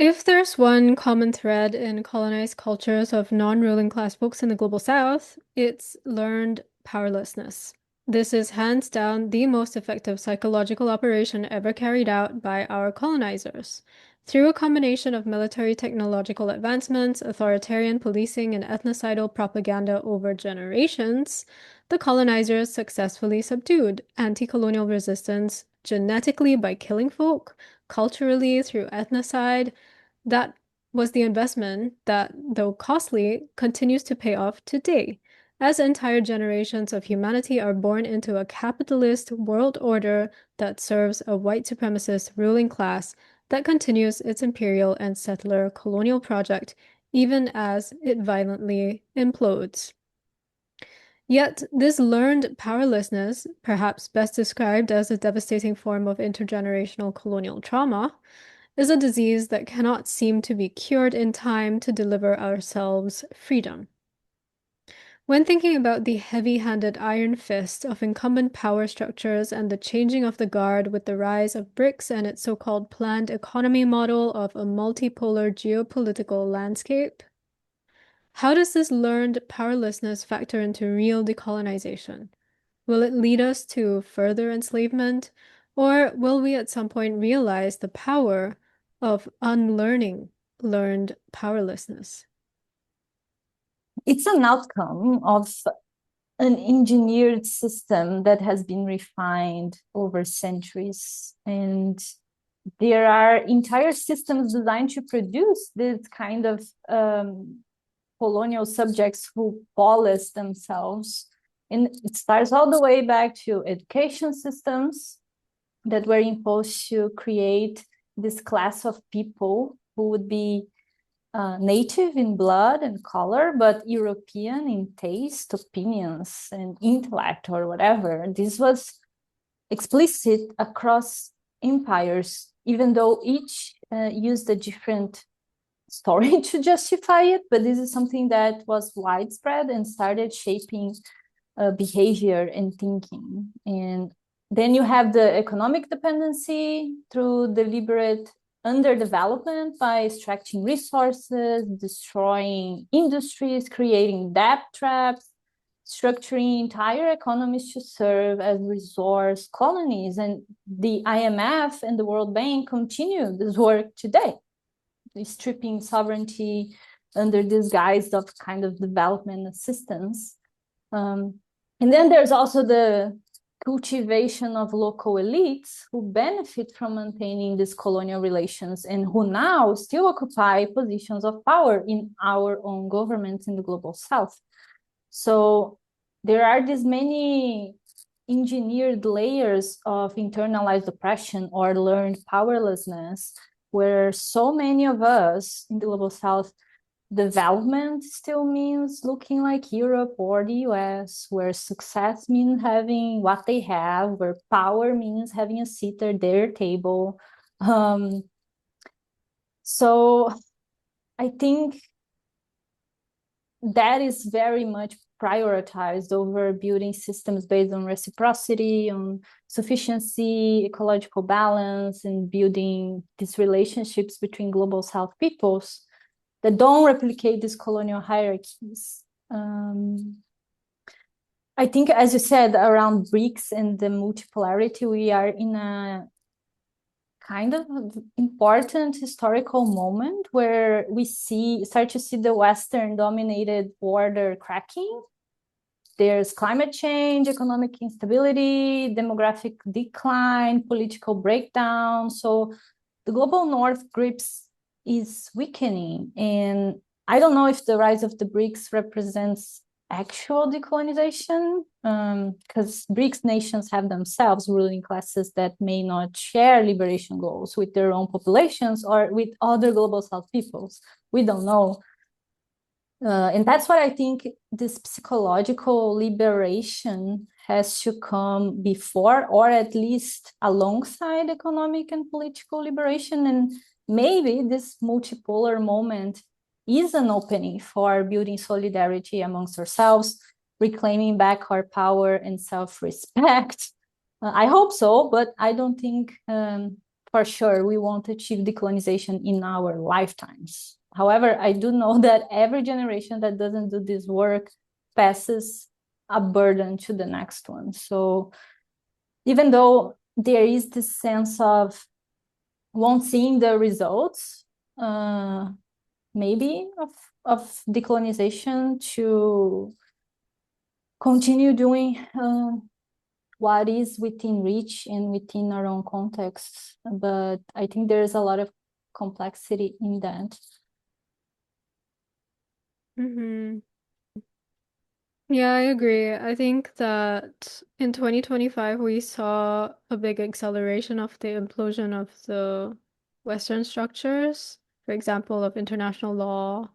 If there's one common thread in colonized cultures of non-ruling class folks in the Global South, it's learned powerlessness. This is hands down the most effective psychological operation ever carried out by our colonizers. Through a combination of military technological advancements, authoritarian policing, and ethnocidal propaganda over generations, the colonizers successfully subdued anti-colonial resistance genetically by killing folk, culturally through ethnocide. That was the investment that, though costly, continues to pay off today, as entire generations of humanity are born into a capitalist world order that serves a white supremacist ruling class that continues its imperial and settler colonial project even as it violently implodes. Yet, this learned powerlessness, perhaps best described as a devastating form of intergenerational colonial trauma, is a disease that cannot seem to be cured in time to deliver ourselves freedom. When thinking about the heavy-handed iron fist of incumbent power structures and the changing of the guard with the rise of BRICS and its so-called planned economy model of a multipolar geopolitical landscape, how does this learned powerlessness factor into real decolonization? Will it lead us to further enslavement, or will we at some point realize the power of unlearning learned powerlessness? It's an outcome of an engineered system that has been refined over centuries. And there are entire systems designed to produce this kind of colonial subjects who polish themselves. And it starts all the way back to education systems that were imposed to create this class of people who would be native in blood and color, but European in taste, opinions, and intellect, or whatever. This was explicit across empires, even though each used a different story to justify it. But this is something that was widespread and started shaping behavior and thinking. And then you have the economic dependency through deliberate underdevelopment by extracting resources, destroying industries, creating debt traps, structuring entire economies to serve as resource colonies. And the IMF and the World Bank continue this work today, stripping sovereignty under this guise of kind of development assistance. And then there's also the cultivation of local elites who benefit from maintaining these colonial relations and who now still occupy positions of power in our own governments in the Global South. So there are these many engineered layers of internalized oppression or learned powerlessness, where so many of us in the Global South, development still means looking like Europe or the US, where success means having what they have, where power means having a seat at their table. So I think that is very much prioritized over building systems based on reciprocity, on sufficiency, ecological balance, and building these relationships between Global South peoples that don't replicate these colonial hierarchies. I think, as you said, around BRICS and the multipolarity, we are in a kind of important historical moment where we start to see the Western-dominated order cracking. There's climate change, economic instability, demographic decline, political breakdown. So the global North grips is weakening. And I don't know if the rise of the BRICS represents actual decolonization, because BRICS nations have themselves ruling classes that may not share liberation goals with their own populations or with other Global South peoples. We don't know. And that's why I think this psychological liberation has to come before, or at least alongside, economic and political liberation. And maybe this multipolar moment is an opening for building solidarity amongst ourselves, reclaiming back our power and self-respect. I hope so, but I don't think for sure we won't achieve decolonization in our lifetimes. However, I do know that every generation that doesn't do this work passes a burden to the next one. So even though there is this sense of won't seeing the results, maybe of decolonization, to continue doing what is within reach and within our own contexts. But I think there's a lot of complexity in that. Mm-hmm. Yeah, I agree. I think that in 2025 we saw a big acceleration of the implosion of the Western structures, for example, of international law,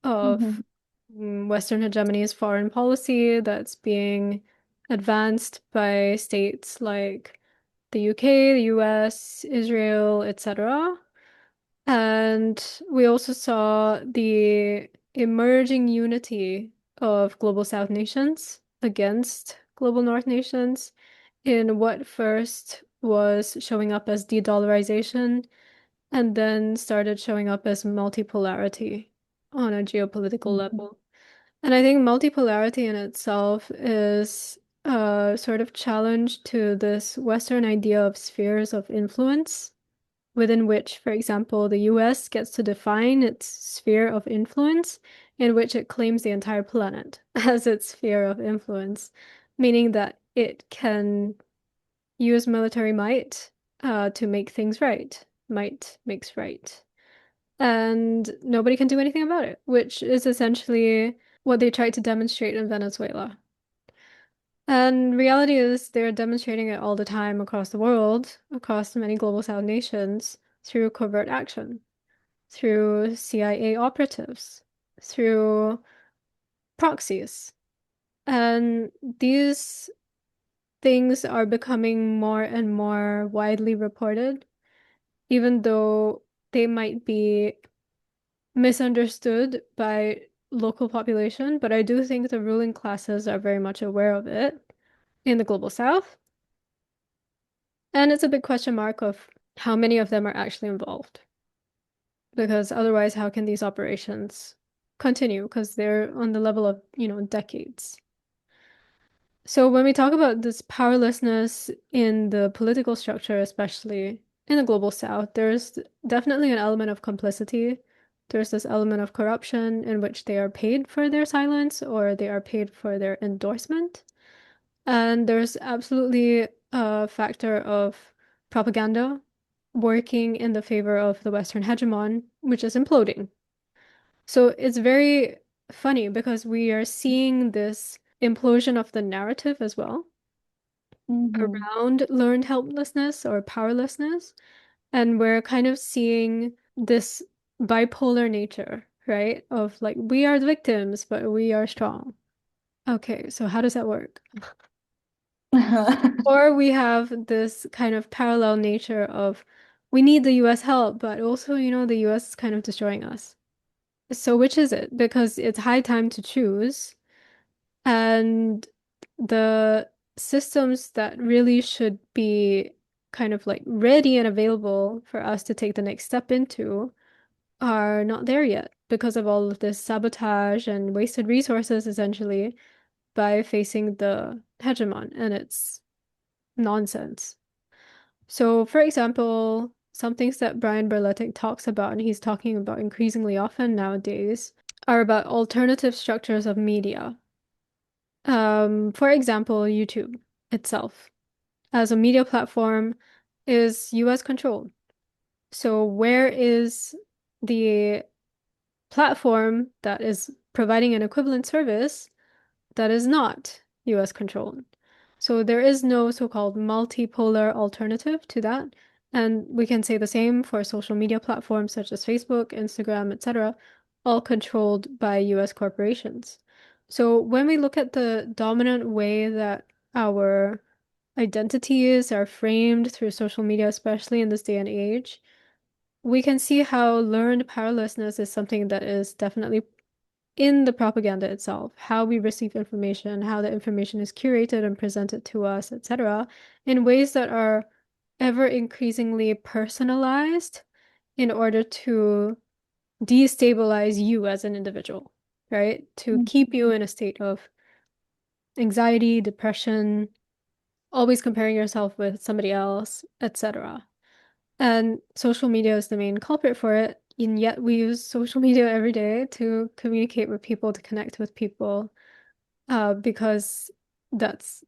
of Mm-hmm. Western hegemony's foreign policy that's being advanced by states like the UK, the US, Israel, etc. And we also saw the emerging unity of global South nations against global North nations in what first was showing up as de-dollarization and then started showing up as multipolarity on a geopolitical Mm-hmm. level. And I think multipolarity in itself is a sort of challenge to this Western idea of spheres of influence, within which, for example, the US gets to define its sphere of influence, in which it claims the entire planet as its sphere of influence, meaning that it can use military might to make things right. Might makes right. And nobody can do anything about it, which is essentially what they tried to demonstrate in Venezuela. And reality is they're demonstrating it all the time across the world, across many global South nations, through covert action, through CIA operatives, through proxies. And these things are becoming more and more widely reported, even though they might be misunderstood by local population, but I do think the ruling classes are very much aware of it in the global South. And it's a big question mark of how many of them are actually involved. Because otherwise, how can these operations continue? Because they're on the level of, decades. So when we talk about this powerlessness in the political structure, especially in the global South, there's definitely an element of complicity. There's this element of corruption in which they are paid for their silence or they are paid for their endorsement. And there's absolutely a factor of propaganda working in the favor of the Western hegemon, which is imploding. So it's very funny because we are seeing this implosion of the narrative as well Mm-hmm. around learned helplessness or powerlessness. And we're kind of seeing this bipolar nature, right? Of like, we are the victims, but we are strong. Okay, so how does that work? Or we have this kind of parallel nature of we need the US help, but also, the US is kind of destroying us. So which is it? Because it's high time to choose. And the systems that really should be kind of like ready and available for us to take the next step into are not there yet because of all of this sabotage and wasted resources, essentially, by facing the hegemon and its nonsense. So, for example, some things that Brian Berletic talks about, and he's talking about increasingly often nowadays, are about alternative structures of media. For example, YouTube itself as a media platform is US controlled. So where is the platform that is providing an equivalent service that is not US controlled? So there is no so-called multipolar alternative to that. And we can say the same for social media platforms such as Facebook, Instagram, etc., all controlled by US corporations. So when we look at the dominant way that our identities are framed through social media, especially in this day and age, we can see how learned powerlessness is something that is definitely in the propaganda itself, how we receive information, how the information is curated and presented to us, etc., in ways that are ever increasingly personalized in order to destabilize you as an individual, right? To keep you in a state of anxiety, depression, always comparing yourself with somebody else, etc. And social media is the main culprit for it. And yet we use social media every day to communicate with people, to connect with people, because that's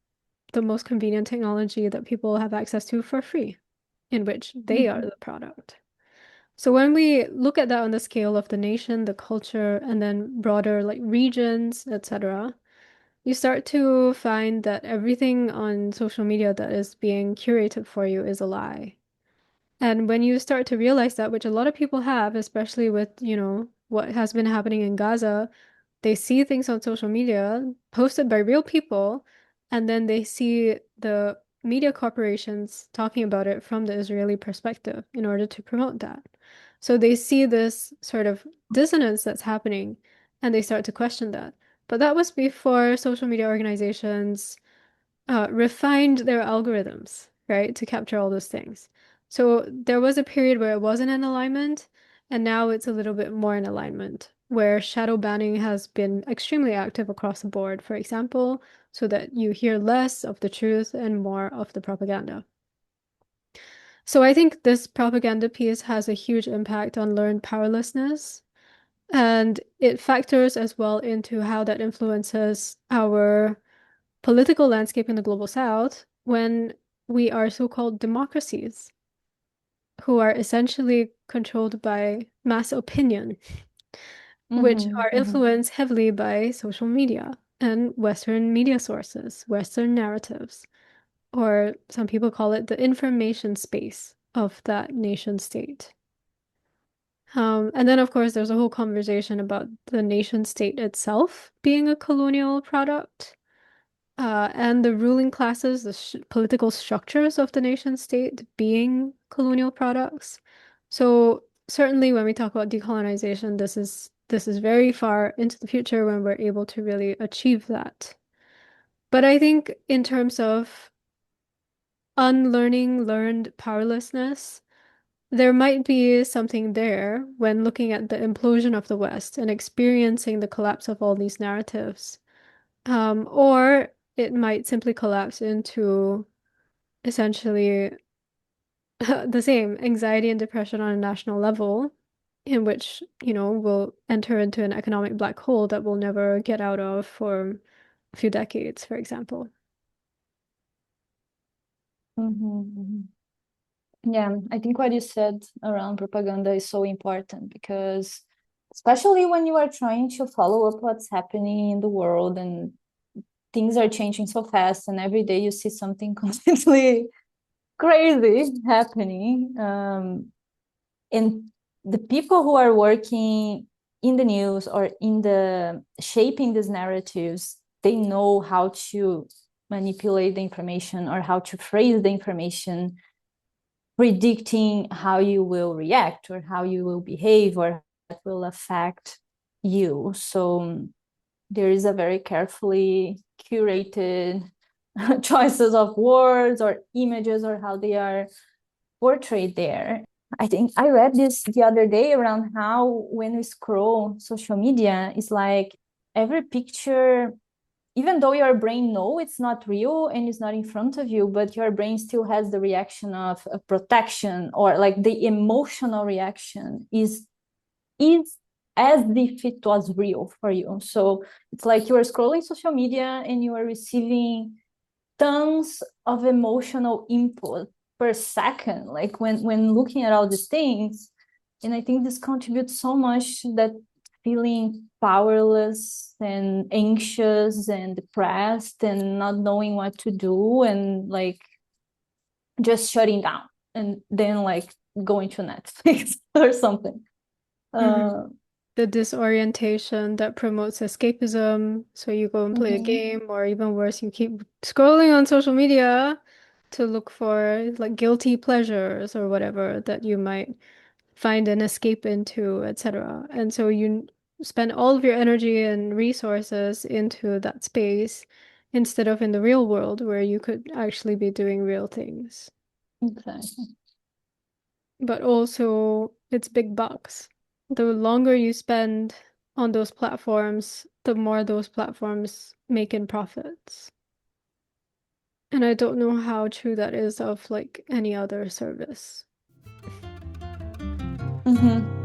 the most convenient technology that people have access to for free, in which they are Mhm. the product. So when we look at that on the scale of the nation, the culture, and then broader like regions, etc., you start to find that everything on social media that is being curated for you is a lie. And when you start to realize that, which a lot of people have, especially with, what has been happening in Gaza, they see things on social media posted by real people, and then they see the media corporations talking about it from the Israeli perspective in order to promote that. So they see this sort of dissonance that's happening, and they start to question that. But that was before social media organizations refined their algorithms, right, to capture all those things. So there was a period where it wasn't in alignment, and now it's a little bit more in alignment, where shadow banning has been extremely active across the board, for example, so that you hear less of the truth and more of the propaganda. So I think this propaganda piece has a huge impact on learned powerlessness, and it factors as well into how that influences our political landscape in the global south when we are so-called democracies who are essentially controlled by mass opinion, which Mhm. are Mhm. influenced heavily by social media and Western media sources, Western narratives, or some people call it the information space of that nation state. And then, of course, there's a whole conversation about the nation state itself being a colonial product. And the ruling classes, the sh political structures of the nation state being colonial products. So certainly when we talk about decolonization, this is very far into the future when we're able to really achieve that. But I think in terms of unlearning learned powerlessness, there might be something there when looking at the implosion of the West and experiencing the collapse of all these narratives. Or it might simply collapse into essentially the same anxiety and depression on a national level, in which, we'll enter into an economic black hole that we'll never get out of for a few decades, for example. Mhm. Mhm. Yeah, I think what you said around propaganda is so important because, especially when you are trying to follow up what's happening in the world and things are changing so fast, and every day you see something completely crazy happening. And the people who are working in the news or in the shaping these narratives, they know how to manipulate the information or how to phrase the information, predicting how you will react or how you will behave or that will affect you. So there is a very carefully curated choices of words or images or how they are portrayed there. I think I read this the other day around how when we scroll social media, it's like every picture, even though your brain know it's not real and it's not in front of you, but your brain still has the reaction of protection, or like the emotional reaction is as if it was real for you. So it's like you are scrolling social media and you are receiving tons of emotional input per second, like when looking at all these things. And I think this contributes so much to that feeling powerless and anxious and depressed and not knowing what to do and like just shutting down and then like going to Netflix or something. Mhm. uh The disorientation that promotes escapism. So you go and play a mhm. game, or even worse, you keep scrolling on social media to look for like guilty pleasures or whatever that you might find an escape into, etc. And so you spend all of your energy and resources into that space instead of in the real world where you could actually be doing real things. Exactly. But also it's big bucks. The longer you spend on those platforms, the more those platforms make in profits. And I don't know how true that is of like any other service. Mm-hmm.